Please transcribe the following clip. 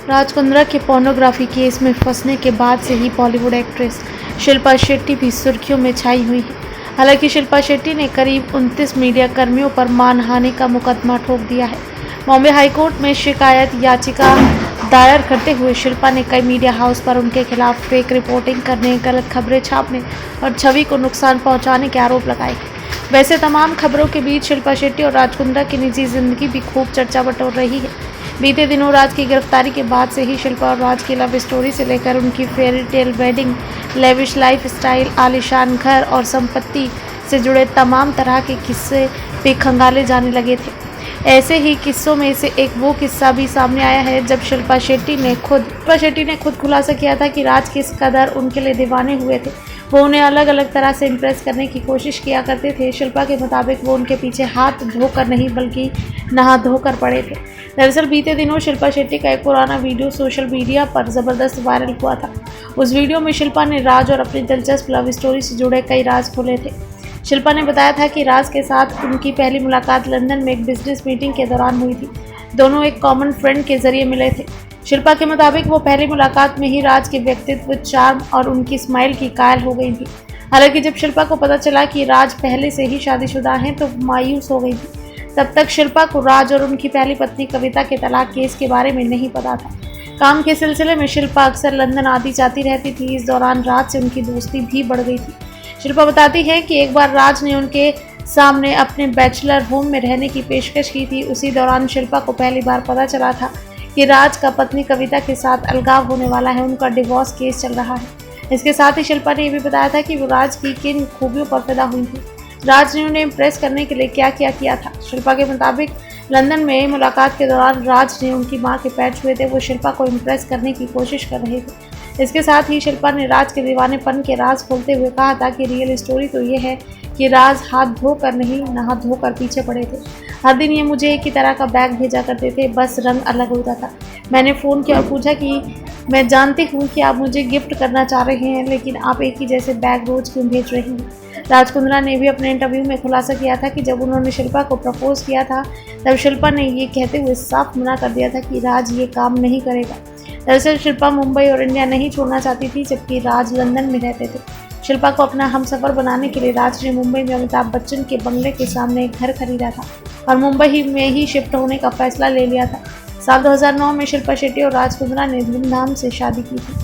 राज कुंद्रा के pornography case में फंसने के बाद से ही बॉलीवुड एक्ट्रेस शिल्पा शेट्टी भी सुर्खियों में छाई हुई है। हालांकि शिल्पा शेट्टी ने करीब 29 मीडिया कर्मियों पर मानहानि का मुकदमा ठोक दिया है। बॉम्बे हाईकोर्ट में शिकायत याचिका दायर करते हुए शिल्पा ने कई मीडिया हाउस पर उनके खिलाफ फेक रिपोर्टिंग करने, गलत खबरें छापने और छवि को नुकसान पहुंचाने के आरोप लगाए। वैसे तमाम खबरों के बीच शिल्पा शेट्टी और राज कुंद्रा की निजी जिंदगी भी खूब चर्चा बटोर रही है। बीते दिनों राज की गिरफ्तारी के बाद से ही शिल्पा और राज की लव स्टोरी से लेकर उनकी fairy tale wedding, lavish lifestyle, आलीशान घर और संपत्ति से जुड़े तमाम तरह के किस्से भी खंगाले जाने लगे थे। ऐसे ही किस्सों में से एक वो किस्सा भी सामने आया है जब शिल्पा शेट्टी ने खुद खुलासा किया था कि राज किस कदर उनके लिए दीवाने हुए थे। वो उन्हें अलग अलग तरह से इम्प्रेस करने की कोशिश किया करते थे। शिल्पा के मुताबिक वो उनके पीछे हाथ धोकर नहीं बल्कि नहा धोकर पड़े थे। दरअसल बीते दिनों शिल्पा शेट्टी का एक पुराना वीडियो सोशल मीडिया पर ज़बरदस्त वायरल हुआ था। उस वीडियो में शिल्पा ने राज और अपनी दिलचस्प लव स्टोरी से जुड़े कई राज खोले थे। शिल्पा ने बताया था कि राज के साथ उनकी पहली मुलाकात लंदन में एक बिजनेस मीटिंग के दौरान हुई थी। दोनों एक कॉमन फ्रेंड के जरिए मिले थे। शिल्पा के मुताबिक वो पहली मुलाकात में ही राज के व्यक्तित्व, चार्म और उनकी स्माइल की कायल हो गई थी। हालांकि जब शिल्पा को पता चला कि राज पहले से ही शादीशुदा हैं तो मायूस हो गई थी। तब तक शिल्पा को राज और उनकी पहली पत्नी कविता के तलाक केस के बारे में नहीं पता था। काम के सिलसिले में शिल्पा अक्सर लंदन आती जाती रहती थी। इस दौरान राज से उनकी दोस्ती भी बढ़ गई थी। शिल्पा बताती है कि एक बार राज ने उनके सामने अपने बैचलर होम में रहने की पेशकश की थी। उसी दौरान शिल्पा को पहली बार पता चला था कि राज का पत्नी कविता के साथ अलगाव होने वाला है, उनका डिवोर्स केस चल रहा है। इसके साथ ही शिल्पा ने यह भी बताया था कि वो राज की किन खूबियों पर पैदा हुई थी, राज ने उन्हें इम्प्रेस करने के लिए क्या क्या किया था। शिल्पा के मुताबिक लंदन में मुलाकात के दौरान राज ने उनकी मां के पैर छुए थे। वो शिल्पा को इम्प्रेस करने की कोशिश कर रहे थे। इसके साथ ही शिल्पा ने राज के दीवानेपन के राज खोलते हुए कहा था कि रियल स्टोरी तो ये है कि राज हाथ धोकर नहीं, नहा धोकर पीछे पड़े थे। हर दिन ये मुझे एक ही तरह का बैग भेजा करते थे, बस रंग अलग होता था। मैंने फ़ोन किया और पूछा कि मैं जानती हूँ कि आप मुझे गिफ्ट करना चाह रहे हैं, लेकिन आप एक ही जैसे बैग रोज क्यों भेज रही हैं। राज कुंद्रा ने भी अपने इंटरव्यू में खुलासा किया था कि जब उन्होंने शिल्पा को प्रपोज किया था तब शिल्पा ने ये कहते हुए साफ मना कर दिया था कि राज ये काम नहीं करेगा। दरअसल शिल्पा मुंबई और इंडिया नहीं छोड़ना चाहती थी, जबकि राज लंदन में रहते थे। शिल्पा को अपना हमसफर बनाने के लिए राज ने मुंबई में अमिताभ बच्चन के बंगले के सामने एक घर खरीदा था और मुंबई में ही शिफ्ट होने का फैसला ले लिया था। साल 2009 में शिल्पा शेट्टी और राज कुंद्रा ने धूमधाम से शादी की थी।